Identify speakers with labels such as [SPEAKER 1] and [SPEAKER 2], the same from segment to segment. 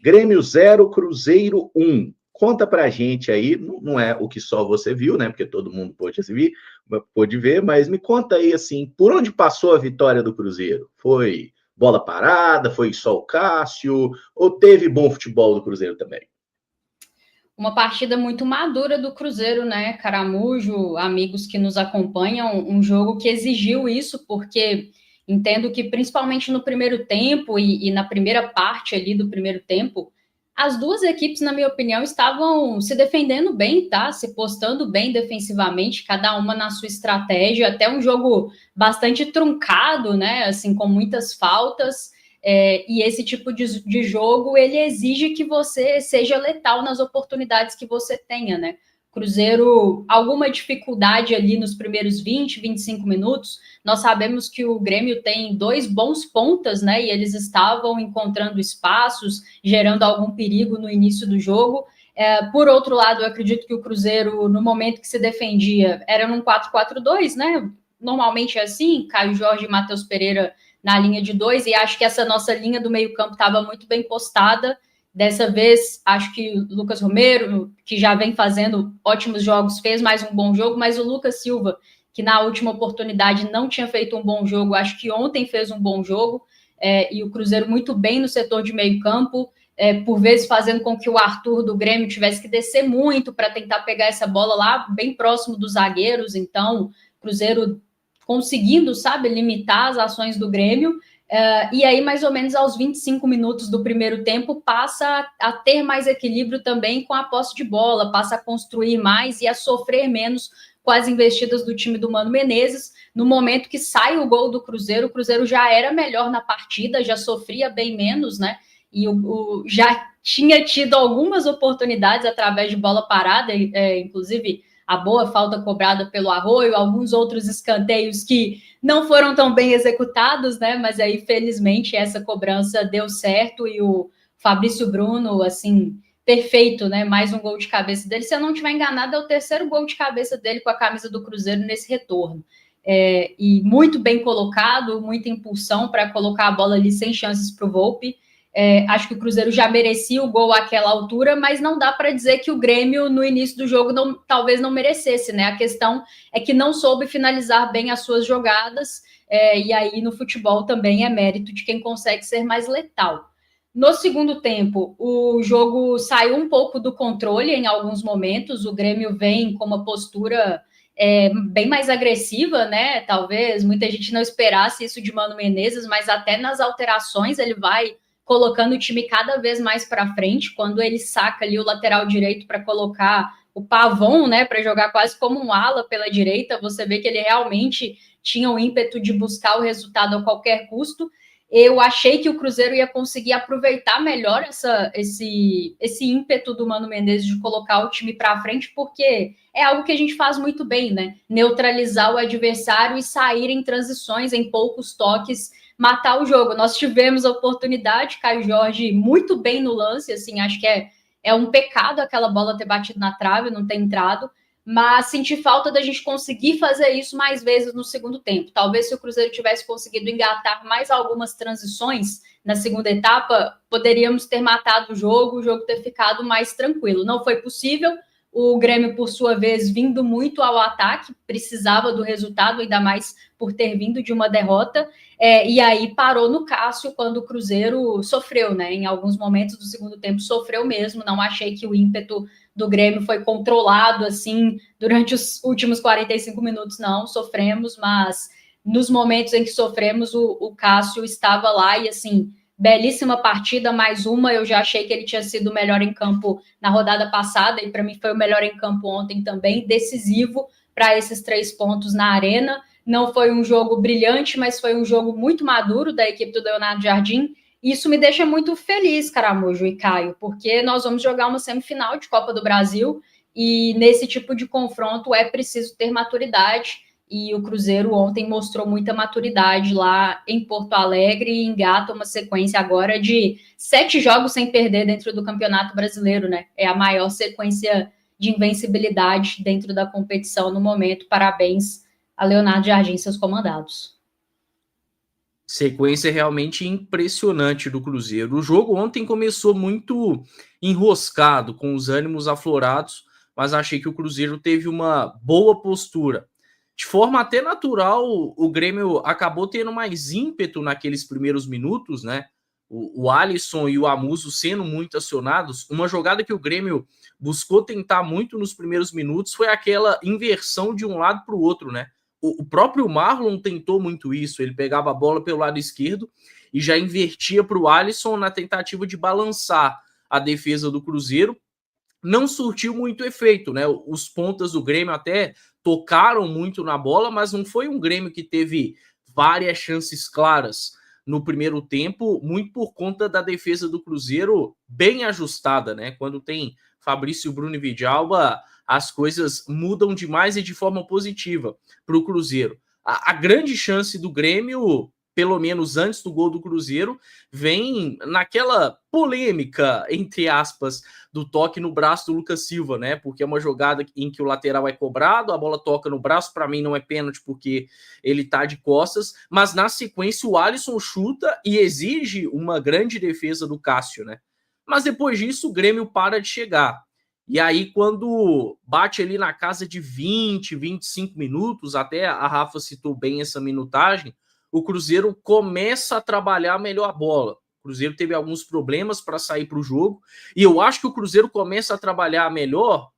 [SPEAKER 1] Grêmio 0, Cruzeiro 1. Conta pra gente aí, não é o que só você viu, né? Porque todo mundo pôde ver, mas me conta aí, assim, por onde passou a vitória do Cruzeiro? Foi bola parada? Foi só o Cássio? Ou teve bom futebol do Cruzeiro também?
[SPEAKER 2] Uma partida muito madura do Cruzeiro, né, Caramujo, amigos que nos acompanham, um jogo que exigiu isso, porque entendo que principalmente no primeiro tempo e na primeira parte ali do primeiro tempo, as duas equipes, na minha opinião, estavam se defendendo bem, tá? Se postando bem defensivamente, cada uma na sua estratégia, até um jogo bastante truncado, né? Assim, com muitas faltas. E esse tipo de jogo, ele exige que você seja letal nas oportunidades que você tenha, né? Cruzeiro, alguma dificuldade ali nos primeiros 20, 25 minutos. Nós sabemos que o Grêmio tem dois bons pontas, né? E eles estavam encontrando espaços, gerando algum perigo no início do jogo. Por outro lado, eu acredito que o Cruzeiro, no momento que se defendia, era num 4-4-2, né? Normalmente é assim, Caio Jorge e Matheus Pereira na linha de dois, e acho que essa nossa linha do meio-campo estava muito bem postada. Dessa vez, acho que o Lucas Romero, que já vem fazendo ótimos jogos, fez mais um bom jogo, mas o Lucas Silva, que na última oportunidade não tinha feito um bom jogo, acho que ontem fez um bom jogo, e o Cruzeiro muito bem no setor de meio-campo, por vezes fazendo com que o Arthur do Grêmio tivesse que descer muito para tentar pegar essa bola lá bem próximo dos zagueiros. Então, o Cruzeiro conseguindo, sabe, limitar as ações do Grêmio. E aí, mais ou menos aos 25 minutos do primeiro tempo, passa a ter mais equilíbrio também com a posse de bola, passa a construir mais e a sofrer menos com as investidas do time do Mano Menezes. No momento que sai o gol do Cruzeiro, o Cruzeiro já era melhor na partida, já sofria bem menos, né? E já tinha tido algumas oportunidades através de bola parada, inclusive a boa falta cobrada pelo Arroio, alguns outros escanteios que não foram tão bem executados, né? Mas aí, felizmente, essa cobrança deu certo e o Fabrício Bruno, assim, perfeito, né? Mais um gol de cabeça dele. Se eu não estiver enganado, é o terceiro gol de cabeça dele com a camisa do Cruzeiro nesse retorno. E muito bem colocado, muita impulsão para colocar a bola ali sem chances para o Volpi. Acho que o Cruzeiro já merecia o gol àquela altura, mas não dá para dizer que o Grêmio, no início do jogo, talvez não merecesse, né? A questão é que não soube finalizar bem as suas jogadas, e aí no futebol também é mérito de quem consegue ser mais letal. No segundo tempo, o jogo saiu um pouco do controle em alguns momentos, o Grêmio vem com uma postura bem mais agressiva, né? Talvez muita gente não esperasse isso de Mano Menezes, mas até nas alterações ele vai colocando o time cada vez mais para frente. Quando ele saca ali o lateral direito para colocar o Pavon, né, para jogar quase como um ala pela direita, você vê que ele realmente tinha o ímpeto de buscar o resultado a qualquer custo. Eu achei que o Cruzeiro ia conseguir aproveitar melhor esse ímpeto do Mano Menezes de colocar o time para frente, porque é algo que a gente faz muito bem, né? Neutralizar o adversário e sair em transições, em poucos toques, matar o jogo. Nós tivemos a oportunidade, Caio Jorge muito bem no lance, assim, acho que é um pecado aquela bola ter batido na trave, não ter entrado, mas senti falta da gente conseguir fazer isso mais vezes no segundo tempo. Talvez se o Cruzeiro tivesse conseguido engatar mais algumas transições na segunda etapa, poderíamos ter matado o jogo ter ficado mais tranquilo. Não foi possível. O Grêmio, por sua vez, vindo muito ao ataque, precisava do resultado, ainda mais por ter vindo de uma derrota, e aí parou no Cássio quando o Cruzeiro sofreu, né? Em alguns momentos do segundo tempo sofreu mesmo. Não achei que o ímpeto do Grêmio foi controlado assim durante os últimos 45 minutos, não. Sofremos, mas nos momentos em que sofremos, o Cássio estava lá e assim. Belíssima partida, mais uma. Eu já achei que ele tinha sido o melhor em campo na rodada passada, e para mim foi o melhor em campo ontem também, decisivo para esses 3 pontos na Arena. Não foi um jogo brilhante, mas foi um jogo muito maduro da equipe do Leonardo Jardim. Isso me deixa muito feliz, Caramujo e Caio, porque nós vamos jogar uma semifinal de Copa do Brasil e nesse tipo de confronto é preciso ter maturidade. E o Cruzeiro ontem mostrou muita maturidade lá em Porto Alegre e engata uma sequência agora de 7 jogos sem perder dentro do Campeonato Brasileiro, né? É a maior sequência de invencibilidade dentro da competição no momento. Parabéns a Leonardo Jardim e seus comandados.
[SPEAKER 3] Sequência realmente impressionante do Cruzeiro. O jogo ontem começou muito enroscado, com os ânimos aflorados, mas achei que o Cruzeiro teve uma boa postura. De forma até natural, o Grêmio acabou tendo mais ímpeto naqueles primeiros minutos, né? O Alisson e o Amuso sendo muito acionados. Uma jogada que o Grêmio buscou tentar muito nos primeiros minutos foi aquela inversão de um lado para o outro, né? O próprio Marlon tentou muito isso. Ele pegava a bola pelo lado esquerdo e já invertia para o Alisson na tentativa de balançar a defesa do Cruzeiro. Não surtiu muito efeito, né? Os pontas do Grêmio até tocaram muito na bola, mas não foi um Grêmio que teve várias chances claras no primeiro tempo, muito por conta da defesa do Cruzeiro bem ajustada, né? Quando tem Fabrício, Bruno e Vidalba, as coisas mudam demais e de forma positiva para o Cruzeiro. A grande chance do Grêmio, pelo menos antes do gol do Cruzeiro, vem naquela polêmica, entre aspas, do toque no braço do Lucas Silva, né? Porque é uma jogada em que o lateral é cobrado, a bola toca no braço, para mim não é pênalti porque ele tá de costas, mas na sequência o Alisson chuta e exige uma grande defesa do Cássio, né? Mas depois disso o Grêmio para de chegar. E aí, quando bate ali na casa de 20, 25 minutos, até a Rafa citou bem essa minutagem, o Cruzeiro começa a trabalhar melhor a bola. O Cruzeiro teve alguns problemas para sair para o jogo, e eu acho que o Cruzeiro começa a trabalhar melhor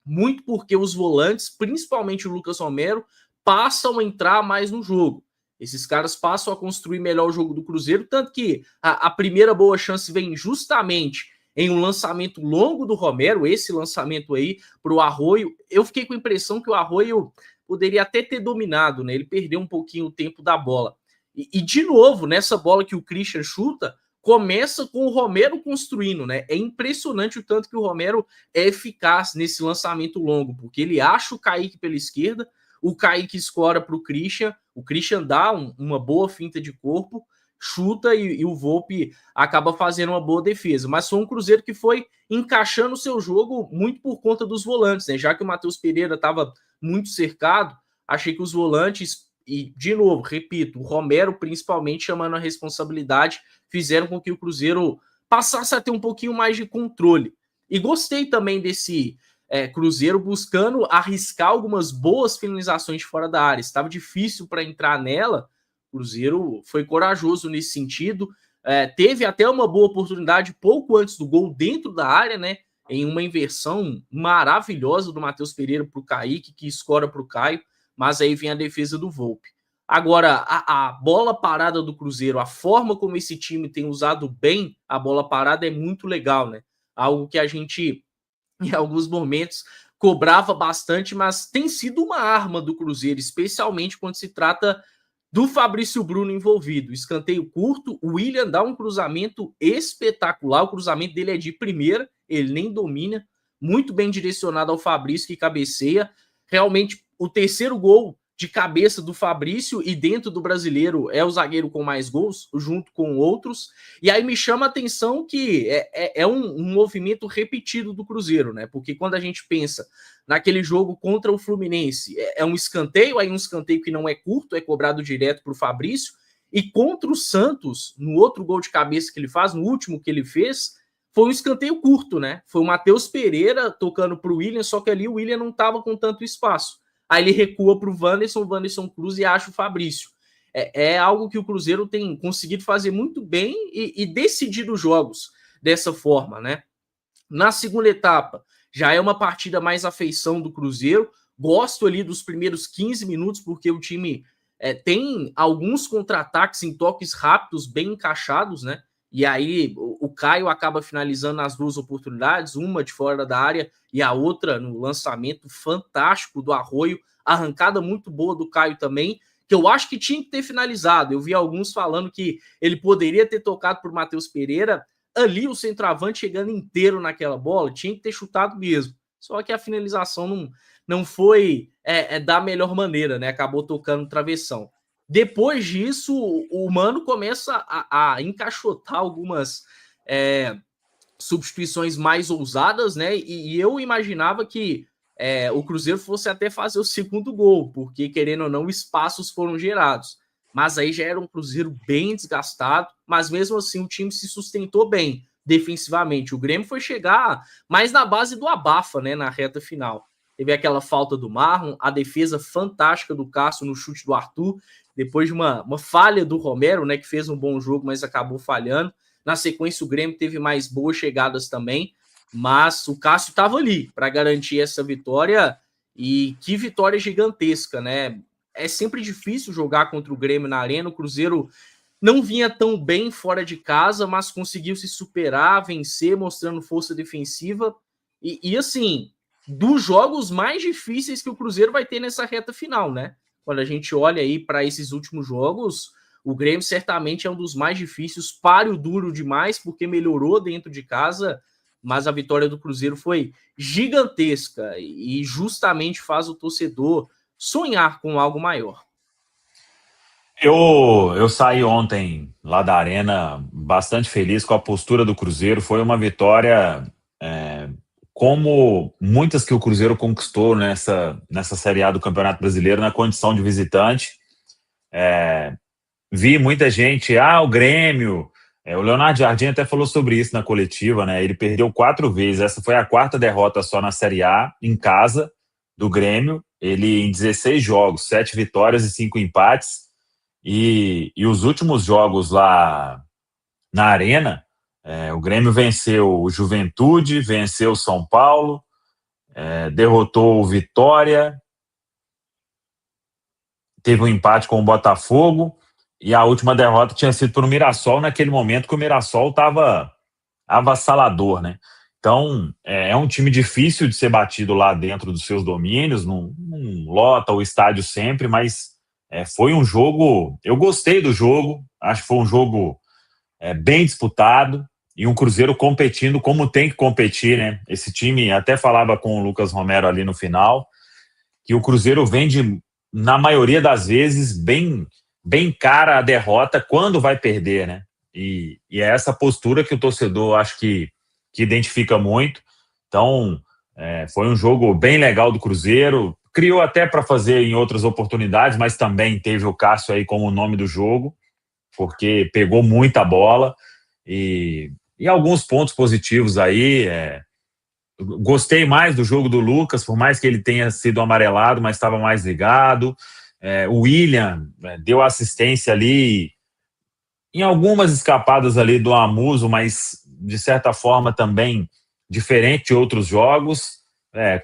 [SPEAKER 3] muito porque os volantes, principalmente o Lucas Romero, passam a entrar mais no jogo. Esses caras passam a construir melhor o jogo do Cruzeiro, tanto que a primeira boa chance vem justamente em um lançamento longo do Romero, esse lançamento aí para o Arroio. Eu fiquei com a impressão que o Arroio poderia até ter dominado, né? Ele perdeu um pouquinho o tempo da bola. E de novo, nessa bola que o Christian chuta, começa com o Romero construindo, né? É impressionante o tanto que o Romero é eficaz nesse lançamento longo, porque ele acha o Kaique pela esquerda, o Kaique escora para o Christian dá uma boa finta de corpo, chuta e o Volpi acaba fazendo uma boa defesa. Mas foi um Cruzeiro que foi encaixando o seu jogo muito por conta dos volantes, né? Já que o Matheus Pereira estava muito cercado, achei que os volantes, e de novo, repito, o Romero principalmente chamando a responsabilidade, fizeram com que o Cruzeiro passasse a ter um pouquinho mais de controle. E gostei também desse Cruzeiro buscando arriscar algumas boas finalizações de fora da área. Estava difícil para entrar nela, o Cruzeiro foi corajoso nesse sentido. Teve até uma boa oportunidade pouco antes do gol dentro da área, né? Em uma inversão maravilhosa do Matheus Pereira para o Kaique, que escora para o Caio, mas aí vem a defesa do Volpi. Agora, a bola parada do Cruzeiro, a forma como esse time tem usado bem a bola parada é muito legal, né? Algo que a gente, em alguns momentos, cobrava bastante, mas tem sido uma arma do Cruzeiro, especialmente quando se trata do Fabrício Bruno envolvido. Escanteio curto, o William dá um cruzamento espetacular, o cruzamento dele é de primeira, ele nem domina, muito bem direcionado ao Fabrício, que cabeceia. Realmente, o terceiro gol de cabeça do Fabrício e dentro do Brasileiro é o zagueiro com mais gols, junto com outros. E aí me chama a atenção que é um movimento repetido do Cruzeiro, né? Porque quando a gente pensa naquele jogo contra o Fluminense, é um escanteio, aí um escanteio que não é curto, é cobrado direto para o Fabrício. E contra o Santos, no outro gol de cabeça que ele faz, no último que ele fez, foi um escanteio curto, né? Foi o Matheus Pereira tocando para o William, só que ali o William não estava com tanto espaço. Aí ele recua para o Wanderson Cruz e acha o Fabrício. É algo que o Cruzeiro tem conseguido fazer muito bem e decidir os jogos dessa forma, né? Na segunda etapa, já é uma partida mais à feição do Cruzeiro. Gosto ali dos primeiros 15 minutos, porque o time tem alguns contra-ataques em toques rápidos, bem encaixados, né? E aí o Caio acaba finalizando as duas oportunidades, uma de fora da área e a outra no lançamento fantástico do Arroio, arrancada muito boa do Caio também, que eu acho que tinha que ter finalizado. Eu vi alguns falando que ele poderia ter tocado por Matheus Pereira, ali o centroavante chegando inteiro naquela bola, tinha que ter chutado mesmo. Só que a finalização não foi da melhor maneira, né? Acabou tocando no travessão. Depois disso, o Mano começa a encaixotar algumas substituições mais ousadas, né? E eu imaginava que o Cruzeiro fosse até fazer o segundo gol, porque, querendo ou não, espaços foram gerados. mas aí já era um Cruzeiro bem desgastado, mas mesmo assim o time se sustentou bem defensivamente. O Grêmio foi chegar mais na base do abafa, né, na reta final. Teve aquela falta do Marlon, a defesa fantástica do Cássio no chute do Arthur, depois de uma falha do Romero, né, que fez um bom jogo, mas acabou falhando. Na sequência, o Grêmio teve mais boas chegadas também, mas o Cássio estava ali para garantir essa vitória, e que vitória gigantesca, né? É sempre difícil jogar contra o Grêmio na Arena. O Cruzeiro não vinha tão bem fora de casa, mas conseguiu se superar, vencer, mostrando força defensiva. E assim, dos jogos mais difíceis que o Cruzeiro vai ter nessa reta final, né? Quando a gente olha aí para esses últimos jogos, o Grêmio certamente é um dos mais difíceis, páreo duro demais, porque melhorou dentro de casa, mas a vitória do Cruzeiro foi gigantesca e justamente faz o torcedor sonhar com algo maior.
[SPEAKER 4] Eu saí ontem lá da Arena bastante feliz com a postura do Cruzeiro. Foi uma vitória como muitas que o Cruzeiro conquistou nessa Série A do Campeonato Brasileiro na condição de visitante. Vi muita gente, o Grêmio. O Leonardo Jardim até falou sobre isso na coletiva, né? Ele perdeu 4 vezes. Essa foi a 4ª derrota só na Série A, em casa, do Grêmio. Ele, em 16 jogos, 7 vitórias e 5 empates. E os últimos jogos lá na Arena, o Grêmio venceu o Juventude, venceu o São Paulo, derrotou o Vitória, teve um empate com o Botafogo, e a última derrota tinha sido para o Mirassol, naquele momento que o Mirassol estava avassalador, né? Então, é um time difícil de ser batido lá dentro dos seus domínios, não lota o estádio sempre, mas foi um jogo... Eu gostei do jogo, acho que foi um jogo bem disputado, e um Cruzeiro competindo como tem que competir, né? Esse time, até falava com o Lucas Romero ali no final, que o Cruzeiro vem na maioria das vezes, bem cara a derrota quando vai perder, né? E é essa postura que o torcedor acho que identifica muito. Então, foi um jogo bem legal do Cruzeiro, criou até para fazer em outras oportunidades, mas também teve o Cássio aí como o nome do jogo, porque pegou muita bola e alguns pontos positivos aí. Gostei mais do jogo do Lucas, por mais que ele tenha sido amarelado, mas estava mais ligado. O William deu assistência ali em algumas escapadas ali do Amuso, mas de certa forma também diferente de outros jogos.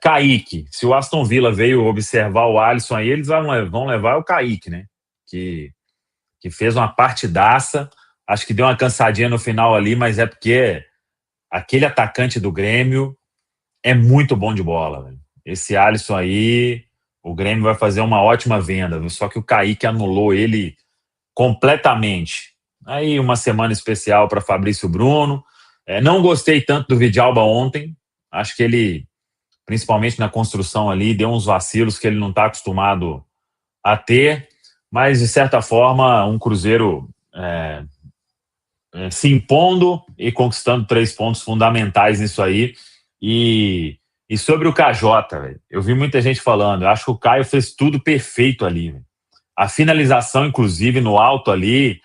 [SPEAKER 4] Kaique, se o Aston Villa veio observar o Alisson aí, eles vão levar o Kaique, né? Que fez uma partidaça. Acho que deu uma cansadinha no final ali, mas é porque aquele atacante do Grêmio é muito bom de bola, velho. Esse Alisson aí, o Grêmio vai fazer uma ótima venda, viu? Só que o Kaique anulou ele completamente. Aí uma semana especial para Fabrício Bruno. Não gostei tanto do Vidalba ontem. Acho que ele, principalmente na construção ali, deu uns vacilos que ele não está acostumado a ter. Mas, de certa forma, um Cruzeiro se impondo e conquistando 3 pontos fundamentais nisso aí. E sobre o KJ, véio, eu vi muita gente falando, eu acho que o Caio fez tudo perfeito ali. Véio. A finalização, inclusive, no alto ali,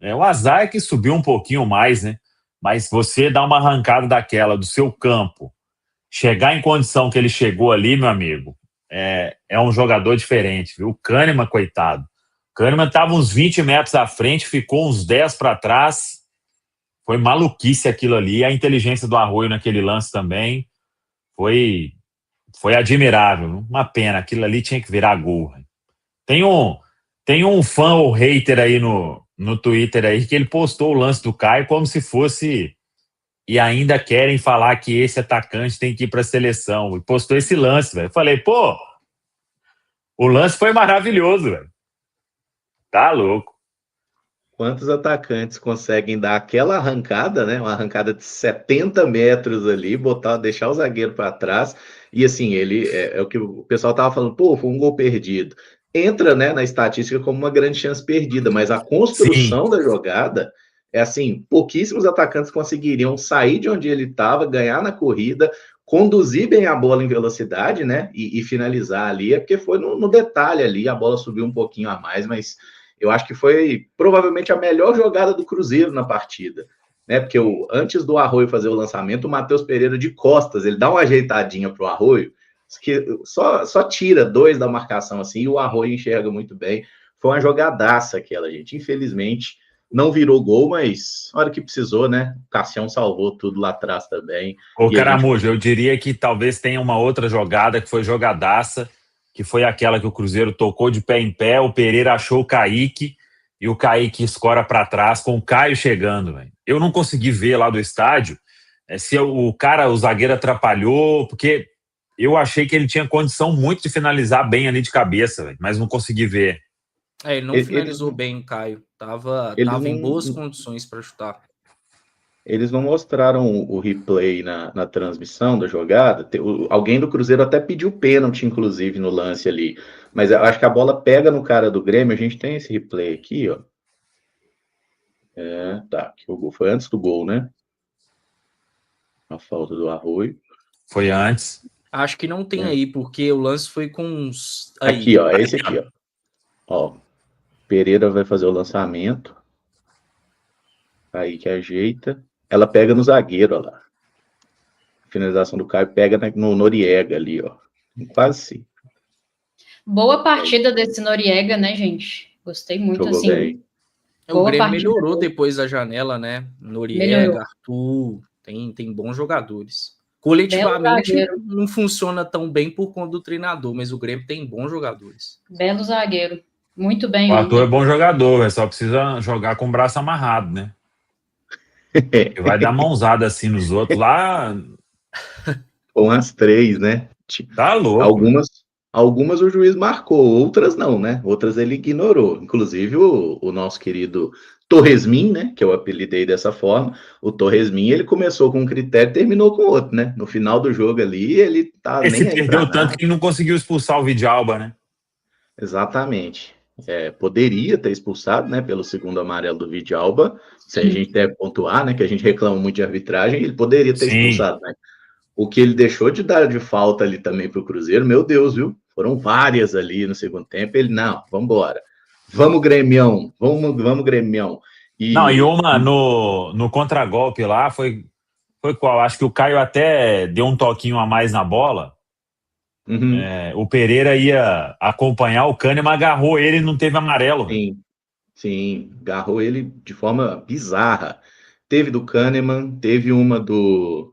[SPEAKER 4] o azar é que subiu um pouquinho mais, né? Mas você dá uma arrancada daquela do seu campo, chegar em condição que ele chegou ali, meu amigo, é um jogador diferente, viu? O Kahneman, coitado. O Kahneman estava uns 20 metros à frente, ficou uns 10 para trás. Foi maluquice aquilo ali. A inteligência do Arroio naquele lance também foi admirável. Uma pena, aquilo ali tinha que virar gol. Tem um fã ou hater aí no Twitter aí que ele postou o lance do Caio como se fosse... E ainda querem falar que esse atacante tem que ir para a seleção. E postou esse lance, velho. Eu falei, pô, o lance foi maravilhoso, velho. Tá louco.
[SPEAKER 1] Quantos atacantes conseguem dar aquela arrancada, né? Uma arrancada de 70 metros ali, deixar o zagueiro para trás. E assim, ele é o que o pessoal tava falando, pô, foi um gol perdido. Entra, né, na estatística como uma grande chance perdida, mas a construção da jogada é assim, pouquíssimos atacantes conseguiriam sair de onde ele estava, ganhar na corrida, conduzir bem a bola em velocidade, né? E finalizar ali, porque foi no detalhe ali, a bola subiu um pouquinho a mais, mas Eu acho que foi provavelmente a melhor jogada do Cruzeiro na partida, né? Porque antes do Arroio fazer o lançamento, o Matheus Pereira de costas, ele dá uma ajeitadinha pro Arroio, que só tira 2 da marcação assim, e o Arroio enxerga muito bem. Foi uma jogadaça aquela, gente. Infelizmente, não virou gol, mas na hora que precisou, né? O Cassião salvou tudo lá atrás também.
[SPEAKER 4] Ô, Caramujo, eu diria que talvez tenha uma outra jogada que foi jogadaça, que foi aquela que o Cruzeiro tocou de pé em pé, o Pereira achou o Kaique, e o Kaique escora para trás com o Caio chegando, velho. Eu não consegui ver lá do estádio se o zagueiro atrapalhou, porque eu achei que ele tinha condição muito de finalizar bem ali de cabeça, véio, mas não consegui ver.
[SPEAKER 3] Ele não finalizou bem, o Caio. Tava em boas condições para chutar.
[SPEAKER 1] Eles não mostraram o replay na transmissão da jogada. Alguém do Cruzeiro até pediu pênalti, inclusive, no lance ali. Mas eu acho que a bola pega no cara do Grêmio. A gente tem esse replay aqui, ó. Tá. Que o gol foi antes do gol, né? A falta do Arroio.
[SPEAKER 4] Foi antes.
[SPEAKER 3] Acho que não tem aí, porque o lance foi com uns...
[SPEAKER 1] Aí. Aqui, ó. É esse aqui, ó. Ó. Pereira vai fazer o lançamento. Aí que ajeita. Ela pega no zagueiro, ó lá. Finalização do Caio pega no Noriega ali, ó. Quase sim.
[SPEAKER 2] Boa partida desse Noriega, né, gente? Gostei muito,
[SPEAKER 1] jogou
[SPEAKER 2] assim.
[SPEAKER 1] Bem.
[SPEAKER 3] O Grêmio melhorou depois da janela, né? Noriega, Arthur, tem bons jogadores. Coletivamente não funciona tão bem por conta do treinador, mas o Grêmio tem bons jogadores.
[SPEAKER 2] Belo zagueiro. Muito bem.
[SPEAKER 4] O Arthur é bom jogador, só precisa jogar com o braço amarrado, né? Ele vai dar mãozada assim nos outros lá.
[SPEAKER 1] Com as 3, né?
[SPEAKER 4] Tá louco.
[SPEAKER 1] Algumas o juiz marcou, outras não, né? Outras ele ignorou. Inclusive o nosso querido Torresmin, né? Que eu apelidei dessa forma. O Torresmin, ele começou com um critério e terminou com outro, né? No final do jogo ali, ele tá
[SPEAKER 4] Esse
[SPEAKER 1] nem aí
[SPEAKER 4] perdeu tanto que ele não conseguiu expulsar o Vidalba, né?
[SPEAKER 1] Exatamente. Poderia ter expulsado, né? Pelo segundo amarelo do Vidalba. Se a gente deve pontuar, né? Que a gente reclama muito de arbitragem, ele poderia ter expulsado, né? O que ele deixou de dar de falta ali também para o Cruzeiro, meu Deus, viu? Foram várias ali no segundo tempo. Ele, não, vamos embora. Vamos, Grêmião. Vamos, Grêmião.
[SPEAKER 4] E uma no contragolpe lá foi qual? Acho que o Caio até deu um toquinho a mais na bola.
[SPEAKER 1] Uhum.
[SPEAKER 4] O Pereira ia acompanhar, o Kahneman agarrou ele e não teve amarelo.
[SPEAKER 1] Sim, agarrou ele de forma bizarra. Teve do Kahneman, teve uma do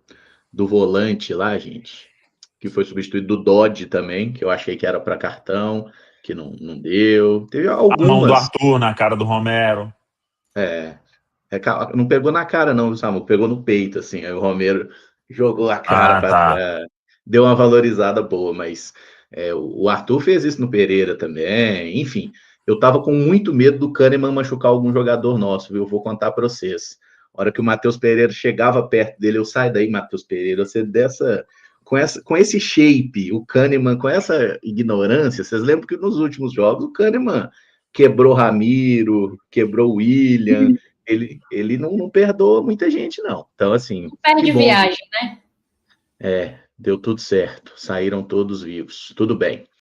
[SPEAKER 1] volante lá, gente, que foi substituído do Dodge também, que eu achei que era para cartão, que não deu. Teve algumas.
[SPEAKER 4] A mão do Arthur na cara do Romero.
[SPEAKER 1] Não pegou na cara não, Samu, pegou no peito, assim, aí o Romero jogou a cara para trás, deu uma valorizada boa, mas o Arthur fez isso no Pereira também, enfim, eu tava com muito medo do Kahneman machucar algum jogador nosso, viu? Eu vou contar para vocês. A hora que o Matheus Pereira chegava perto dele, eu saio daí, Matheus Pereira, você com esse shape, o Kahneman, com essa ignorância, vocês lembram que nos últimos jogos o Kahneman quebrou Ramiro, quebrou William, ele não perdoa muita gente, não. Então, assim...
[SPEAKER 2] Perde viagem, né?
[SPEAKER 1] Deu tudo certo, saíram todos vivos, tudo bem.